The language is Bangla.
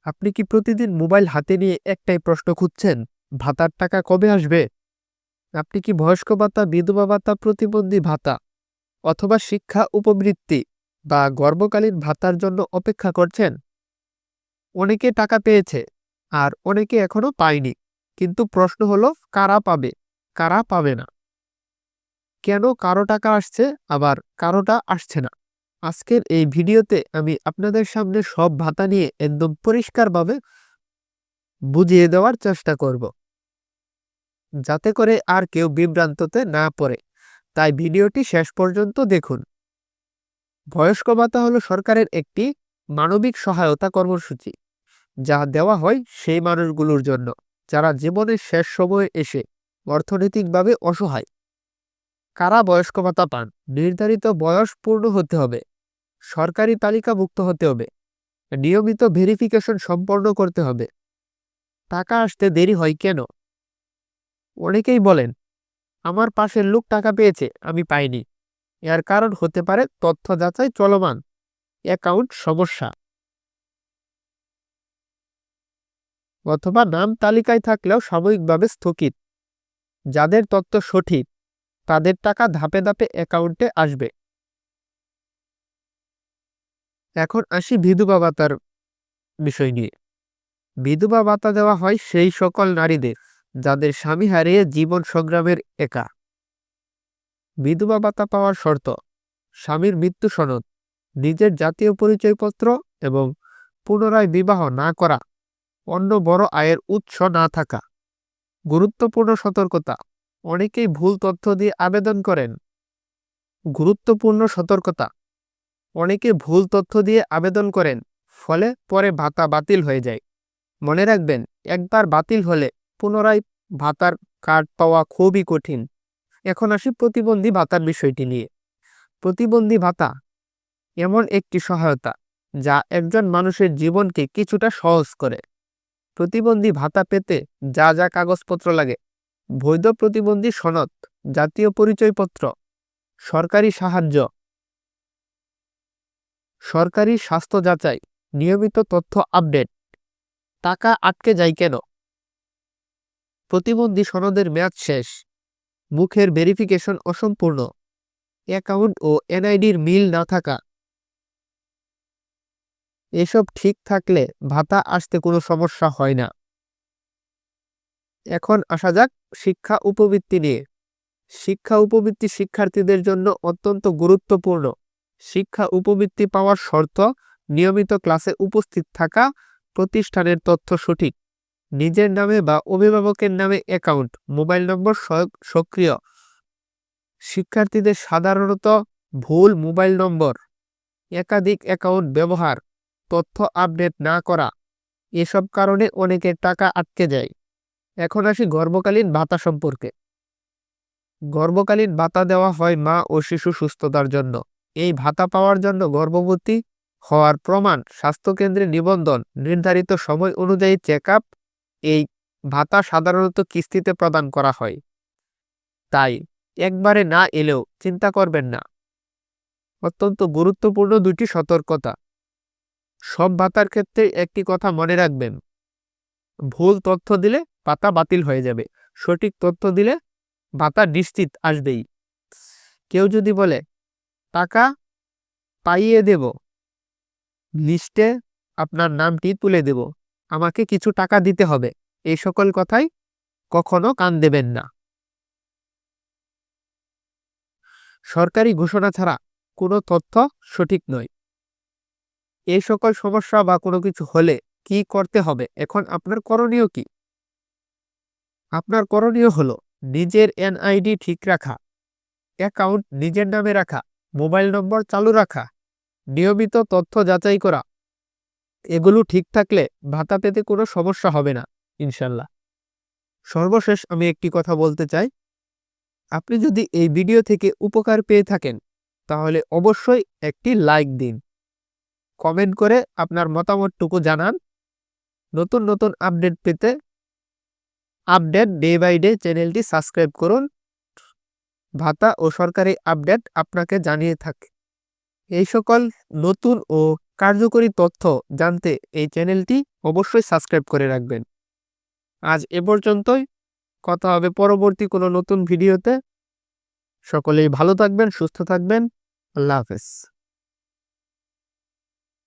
আপনি কি প্রতিদিন মোবাইল হাতে নিয়ে একটাই প্রশ্ন খুঁজছেন, ভাতার টাকা কবে আসবে? আপনি কি বয়স্ক ভাতা, বিধবা ভাতা, প্রতিবন্ধী ভাতা অথবা শিক্ষা উপবৃত্তি বা গর্ভকালীন ভাতার জন্য অপেক্ষা করছেন? অনেকে টাকা পেয়েছে আর অনেকে এখনো পায়নি। কিন্তু প্রশ্ন হলো, কারা পাবে, কারা পাবে না? কেন কারো টাকা আসছে আবার কারোটা আসছে না? আজকের এই ভিডিওতে আমি আপনাদের সামনে সব ভাতা নিয়ে একদম পরিষ্কারভাবে বুঝিয়ে দেওয়ার চেষ্টা করব, যাতে করে আর কেউ বিভ্রান্ততে না পড়ে। তাই ভিডিওটি শেষ পর্যন্ত দেখুন। বয়স্ক ভাতা হলো সরকারের একটি মানবিক সহায়তা কর্মসূচি, যা দেওয়া হয় সেই মানুষগুলোর জন্য যারা জীবনের শেষ সময়ে এসে অর্থনৈতিকভাবে অসহায়। কারা বয়স্ক ভাতা পান? নির্ধারিত বয়স পূর্ণ হতে হবে, সরকারি তালিকাভুক্ত হতে হবে, নিয়মিত ভেরিফিকেশন সম্পন্ন করতে হবে। টাকা আসতে দেরি হয় কেন? অনেকেই বলেন, আমার পাশের লোক টাকা পেয়েছে, আমি পাইনি। এর কারণ হতে পারে তথ্য যাচাই চলমান, অ্যাকাউন্ট সমস্যা, অথবা নাম তালিকায় থাকলেও সাময়িকভাবে স্থগিত। যাদের তথ্য সঠিক তাদের টাকা ধাপে ধাপে অ্যাকাউন্টে আসবে। এখন আসি বিধবা ভাতার বিষয় নিয়ে। বিধবা ভাতা দেওয়া হয় সেই সকল নারীদের যাদের স্বামী হারিয়ে জীবন সংগ্রামের একা। বিধবা ভাতা পাওয়ার শর্ত: স্বামীর মৃত্যু সনদ, নিজের জাতীয় পরিচয়পত্র এবং পুনরায় বিবাহ না করা, অন্য বড় আয়ের উৎস না থাকা। গুরুত্বপূর্ণ সতর্কতা: অনেকেই ভুল তথ্য দিয়ে আবেদন করেন। গুরুত্বপূর্ণ সতর্কতা: অনেকে ভুল তথ্য দিয়ে আবেদন করেন, ফলে পরে ভাতা বাতিল হয়ে যায়। মনে রাখবেন, একবার বাতিল হলে পুনরায় ভাতার কার্ড পাওয়া খুবই কঠিন। এখন আসি প্রতিবন্ধী ভাতার বিষয়টি নিয়ে। প্রতিবন্ধী ভাতা এমন একটি সহায়তা যা একজন মানুষের জীবনকে কিছুটা সহজ করে। প্রতিবন্ধী ভাতা পেতে যা যা কাগজপত্র লাগে: বৈধ প্রতিবন্ধী সনদ, জাতীয় পরিচয়পত্র, সরকারি সাহায্য, সরকারি স্বাস্থ্য যাচাই, নিয়মিত তথ্য আপডেট। টাকা আটকে যায় কেন? প্রতিবন্ধী সনদের মেয়াদ শেষ, মুখের ভেরিফিকেশন অসম্পূর্ণ, অ্যাকাউন্ট ও এনআইডির মিল না থাকা। এসব ঠিক থাকলে ভাতা আসতে কোনো সমস্যা হয় না। এখন আসা যাক শিক্ষা উপবৃত্তি নিয়ে। শিক্ষা উপবৃত্তি শিক্ষার্থীদের জন্য অত্যন্ত গুরুত্বপূর্ণ। শিক্ষা উপবৃত্তি পাওয়ার শর্ত: নিয়মিত ক্লাসে উপস্থিত থাকা, প্রতিষ্ঠানের তথ্য সঠিক, নিজের নামে বা অভিভাবকের নামে অ্যাকাউন্ট, মোবাইল নম্বর সক্রিয়। শিক্ষার্থীদের সাধারণত ভুল মোবাইল নম্বর, একাধিক অ্যাকাউন্ট ব্যবহার, তথ্য আপডেট না করা, এসব কারণে অনেকের টাকা আটকে যায়। এখন আসি গর্ভকালীন ভাতা সম্পর্কে। গর্ভকালীন ভাতা দেওয়া হয় মা ও শিশু সুস্থতার জন্য। এই ভাতা পাওয়ার জন্য গর্ভবতী হওয়ার প্রমাণ, স্বাস্থ্যকেন্দ্রে নিবন্ধন, নির্ধারিত সময় অনুযায়ী চেক আপ। এই ভাতা সাধারণত কিস্তিতে প্রদান করা হয়, তাই একবারে না এলেও চিন্তা করবেন না। অত্যন্ত গুরুত্বপূর্ণ দুটি সতর্কতা: সব ভাতার ক্ষেত্রে একটি কথা মনে রাখবেন, ভুল তথ্য দিলে ভাতা বাতিল হয়ে যাবে, সঠিক তথ্য দিলে ভাতা নিশ্চিত আসবেই। কেউ যদি বলে টাকা পাইয়ে দেব, লিস্টে আপনার নামটি তুলে দেব, আমাকে কিছু টাকা দিতে হবে, এই সকল কথাই কখনো কান দেবেন না। সরকারি ঘোষণা ছাড়া কোনো তথ্য সঠিক নয়। এই সকল সমস্যা বা কোনো কিছু হলে কি করতে হবে? এখন আপনার করণীয় কি? আপনার করণীয় হলো নিজের এনআইডি ঠিক রাখা, অ্যাকাউন্ট নিজের নামে রাখা, মোবাইল নম্বর চালু রাখা, নিয়মিত তথ্য যাচাই করা। এগুলো ঠিক থাকলে ভাতা পেতে কোনো সমস্যা হবে না, ইনশাল্লাহ। সর্বশেষ আমি একটি কথা বলতে চাই, আপনি যদি এই ভিডিও থেকে উপকার পেয়ে থাকেন তাহলে অবশ্যই একটি লাইক দিন, কমেন্ট করে আপনার মতামতটুকু জানান। নতুন নতুন আপডেট পেতে আপডেট ডে বাই ডে চ্যানেলটি সাবস্ক্রাইব করুন। ভাতা ও সরকারি আপডেট আপনাকে জানিয়ে থাকে। এই সকল নতুন ও কার্যকরী তথ্য জানতে এই চ্যানেলটি অবশ্যই সাবস্ক্রাইব করে রাখবেন। আজ এ পর্যন্তই, কথা হবে পরবর্তী কোনো নতুন ভিডিওতে। সকলেই ভালো থাকবেন, সুস্থ থাকবেন। আল্লাহ হাফেজ।